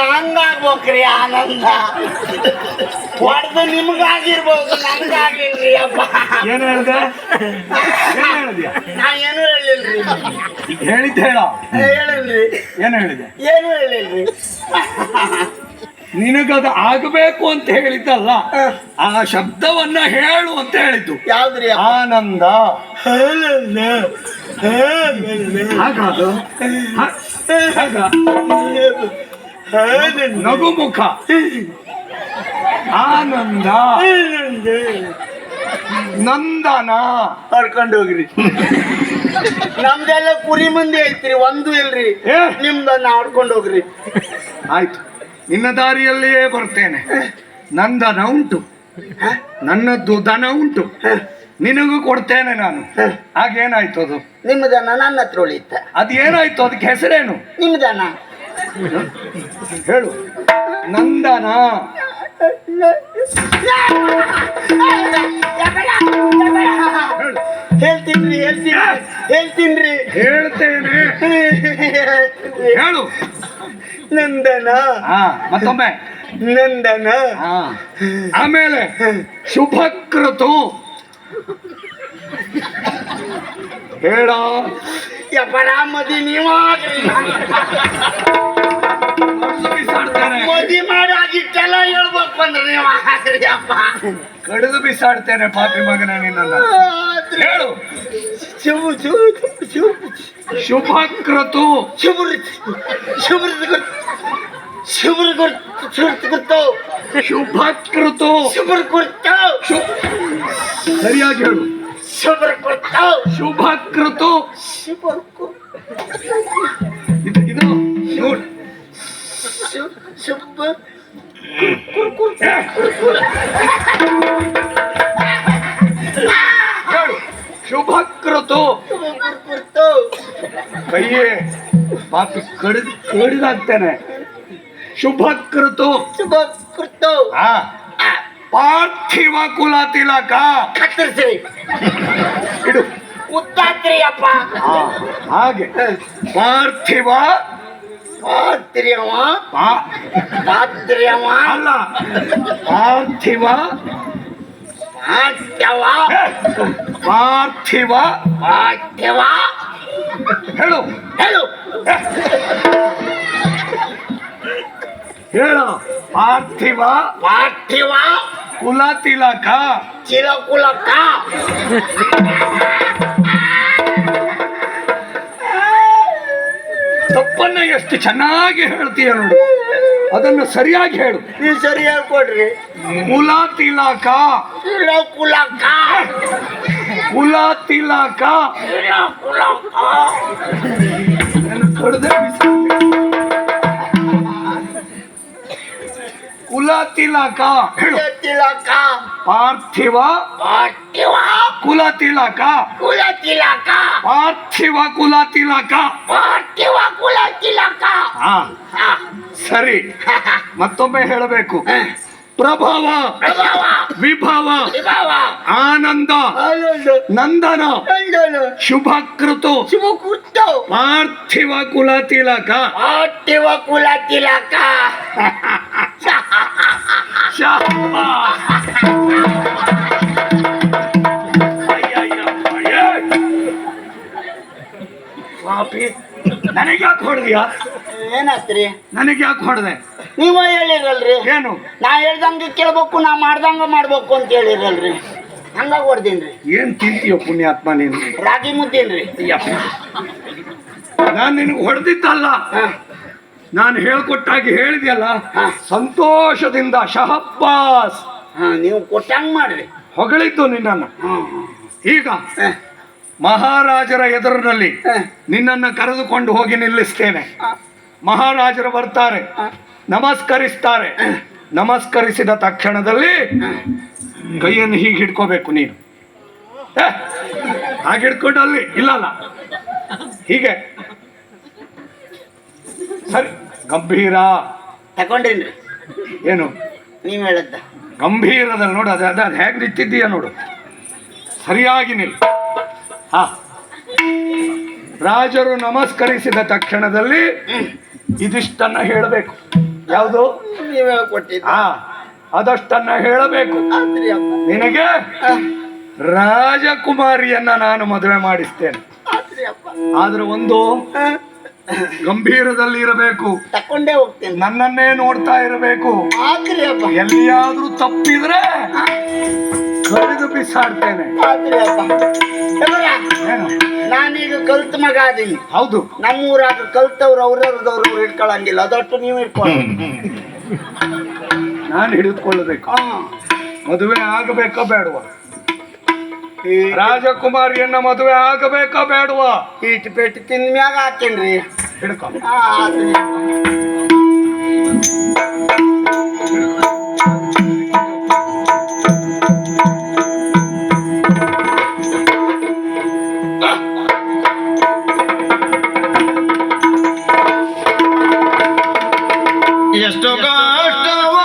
ಹಂಗಾಗ್ಬೇಕ್ರಿ ಆನಂದ ಹೊಡೆದು ನಿಮ್ಗಾಗಿರ್ಬೋದು ನಮ್ಗಾಗಿಲ್ರಿ ಅಪ್ಪ. ಏನು ಹೇಳ್ದೆ? ಏನು ಹೇಳಿದ್ಯಾ? ನಾ ಏನು ಹೇಳಿಲ್ರಿ. ಹೇಳಿದ್ದೆ ಹೇಳ. ಹೇಳಿಲ್ರಿ. ಏನು ಹೇಳಿದೆ? ಏನು ಹೇಳಿಲ್ರಿ. ನಿನಗದು ಆಗಬೇಕು ಅಂತ ಹೇಳಿದ್ದಲ್ಲ, ಆ ಶಬ್ದವನ್ನ ಹೇಳು ಅಂತ ಹೇಳಿದ್ದು. ಯಾವ್ದ್ರಿ? ಆನಂದ. ಹಾಗಾದು ನಗುಮುಖ. ಆನಂದ. ನಂದನ. ಕರ್ಕೊಂಡು ಹೋಗ್ರಿ. ನಮ್ದೆಲ್ಲ ಕುರಿ ಮಂದಿ ಐತ್ರಿ, ಒಂದು ಇಲ್ರಿ. ನಿಮ್ದನ್ನ ಆಡ್ಕೊಂಡು ಹೋಗ್ರಿ. ಆಯ್ತು, ನಿನ್ನ ದಾರಿಯಲ್ಲಿಯೇ ಬರ್ತೇನೆ. ನಂದನ ಉಂಟು, ನನ್ನದ್ದು ದನ ಉಂಟು, ನಿನಗೂ ಕೊಡ್ತೇನೆ ನಾನು. ಹಾಗೇನಾಯ್ತು ಅದು? ನಿಮ್ಮದನ್ನ ನನ್ನ ಹತ್ರ ಉಳಿತ. ಅದೇನಾಯ್ತು? ಅದಕ್ಕೆ ಹೆಸರೇನು? ನಿಮ್ದನ ಹೇಳು. ನಂದನ. ಹೇಳ್ತೀನ್ರಿ ಹೇಳ್ತೀನ್ರಿ ಹೇಳ್ತೇನೆ, ಹೇಳು. ನಂದನ. ಮತ್ತೊಮ್ಮೆ ನಂದನ. ಆಮೇಲೆ ಶುಭಕೃತು. ಹೇಳ. ಯಪ್ಪರ ಮದಿ ನೀವಾಗ್ರಿ. ಮದಿ ಮಾಡಾಗಿಟ್ಟೆಲ್ಲ ಹೇಳ್ಬೇಕು ಅಂದ್ರೆ ನೀವು ಹಾಕ್ರಿ ಅಪ್ಪ. ಕಡಿದು ಬಿಸಾಡ್ತೇನೆ ಪಾಪಿ ಮಗನ ನಿನ್ನ. ಹೇಳು. ಶುಭಕೃತು. ಶುಭಕೃತು. ಸರಿಯಾಗಿ ಹೇಳು. ಶುಭಕೃತು. ಇದು ನೋಡಿ. ಶುಭಕೃತು. ಕೈಯೇ ಪಾಪಿ ಕಡಿದಾಗ್ತೇನೆ. ಶುಭಕೃತು. ಪಾರ್ಥಿವ ಕುಲ ತಿಲಕ. ಕತ್ತರಿಸಿ ಇಡು. ಉತ್ತಾತ್ರಿ ಅಪ್ಪ. ಹಾಗೆ ಪಾರ್ಥಿವ. ಪಾತ್ರಿಯವ ಅಲ್ಲ, ಪಾರ್ಥಿವ. ಪಾರ್ಥಿವ. ಹೇಳು ಹೇಳು. ಹೇಳು. ಪಾರ್ಥಿವ ಕುಲ ತಿಲಕ. ಚಿಲಕುಲಕ. ತಪ್ಪನ್ನ ಎಷ್ಟು ಚೆನ್ನಾಗಿ ಹೇಳ್ತೀಯ ನೋಡು. ಅದನ್ನು ಸರಿಯಾಗಿ ಹೇಳು. ನೀವು ಸರಿಯಾಗಿ ಕೊಡ್ರಿ. ಕುಲ ತಿಲಕ. ಚಿಲಕುಲಕ. ಕುಲ ತಿಲಕ. ಕುಲ ತಿಲಕ. ತಿಲಕ. ಪಾರ್ಥಿವ ಕುಲ ತಿಲಕ. ಪಾರ್ಥಿವ ಕುಲ ತಿಲಕ. ಸರಿ, ಮತ್ತೊಮ್ಮೆ ಹೇಳಬೇಕು. ಪ್ರಭವ, ವಿಭವ, ಆನಂದ, ನಂದನ, ಶುಭಕೃತು, ಪಾರ್ಥಿವ ಕುಲ ತಿಲಕ. ನನಗೆ ಯಾಕೆ ಹೊಡೆದ್ಯಾ? ಏನಾತ್ರಿ? ನನಗೆ ಯಾಕೆ ಹೊಡೆದೆ? ನೀವ ಹೇಳಿರಲ್ರಿ. ಏನು? ನಾ ಹೇಳ್ದಂಗ ಕೇಳ್ಬೇಕು, ನಾ ಮಾಡ್ದಂಗ ಮಾಡ್ಬೇಕು ಅಂತ ಹೇಳಿರಲ್ರಿ. ಹಂಗ ಹೊಡ್ದೀನ್ರಿ. ಏನ್ ತಿಂತೀಯೋ ಪುಣ್ಯಾತ್ಮ ನೀನು? ರಾಗಿ ಮುದ್ದೀನ್ರಿ. ನಾನು ನಿನಗೆ ಹೊಡೆದಿದ್ದಲ್ಲ, ನಾನು ಹೇಳ್ಕೊಟ್ಟಾಗಿ ಹೇಳಿದ್ಯಲ್ಲ, ಸಂತೋಷದಿಂದ ಶಹಬ್ಬಾಸ್. ನೀವು ಕೊಟ್ಟಂಗ್ ಮಾಡ್ರಿ. ಹೊಗಳಿದ್ದು ನಿನ್ನನ್ನು. ಈಗ ಮಹಾರಾಜರ ಎದುರಿನಲ್ಲಿ ನಿನ್ನನ್ನು ಕರೆದುಕೊಂಡು ಹೋಗಿ ನಿಲ್ಲಿಸ್ತೇನೆ. ಮಹಾರಾಜರು ಬರ್ತಾರೆ, ನಮಸ್ಕರಿಸ್ತಾರೆ. ನಮಸ್ಕರಿಸಿದ ತಕ್ಷಣದಲ್ಲಿ ಕೈಯನ್ನು ಹೀಗೆ ಹಿಡ್ಕೋಬೇಕು ನೀನು. ಹಾಗೆ ಹಿಡ್ಕೊಂಡು ಅಲ್ಲಿ ಇಲ್ಲಲ್ಲ, ಹೀಗೆ ಸರಿ. ಗಂಭೀರ ತಗೊಂಡೇನ್ರಿ. ಏನು ನೀವ್ ಹೇಳದ್ದ ಗಂಭೀರದಲ್ಲಿ ನೋಡು. ಅದು ಹೇಗೆ ನಿಂತಿದ್ದೀಯ ನೋಡು. ಸರಿಯಾಗಿ ನಿಲ್. ರಾಜರು ನಮಸ್ಕರಿಸಿದ ತಕ್ಷಣದಲ್ಲಿ ಇದಿಷ್ಟನ್ನ ಹೇಳಬೇಕು. ಯಾವುದು? ನೀವೇ ಕೊಟ್ಟಿದ್ದ ಹಾ, ಅದಷ್ಟನ್ನ ಹೇಳಬೇಕು. ಆತ್ರಿ ಅಪ್ಪ. ನಿನಗೆ ರಾಜಕುಮಾರಿಯನ್ನ ನಾನು ಮದುವೆ ಮಾಡಿಸ್ತೇನೆ. ಆತ್ರಿ ಅಪ್ಪ. ಆದ್ರೆ ಒಂದು ಗಂಭೀರದಲ್ಲಿ ಇರಬೇಕು, ತಕೊಂಡೇ ಹೋಗ್ತೇನೆ. ನನ್ನನ್ನೇ ನೋಡ್ತಾ ಇರಬೇಕು. ಆತ್ರಿ ಅಪ್ಪ. ಎಲ್ಲಿಯಾದ್ರೂ ತಪ್ಪಿದ್ರೆ ಕಡಿದು ಬಿಸಾಡ್ತೇನೆ. ಆತ್ರಿ ಅಪ್ಪ. ಎವರ? ಏನು? ನಾನೀಗ ಕಲ್ತ ಮಗ ಅದೀನಿ. ಹೌದು, ನಮ್ಮೂರಾಗ ಕಲ್ತವ್ರು ಅವ್ರವ್ರದವ್ರು ಇಟ್ಕೊಳಂಗಿಲ್ಲ, ಅದಷ್ಟು ನೀವು ಇಟ್ಕೊಳ್ಳಿ. ನಾನು ಹಿಡಿದುಕೊಳ್ಳಬೇಕು. ಮದುವೆ ಆಗಬೇಕಾ ಬೇಡವಾ? ರಾಜಕುಮಾರಿಯನ್ನ ಮದುವೆ ಆಗಬೇಕಾ ಬೇಡವಾ? ಈಟ್ ಪೆಟ್ಟು ತಿಂದ ಮ್ಯಾಗ ಹಾಕೇನ್ರಿ. ಹಿಡ್ಕೊ. ಆತ್ರಿ ಎಷ್ಟು ಕಷ್ಟವ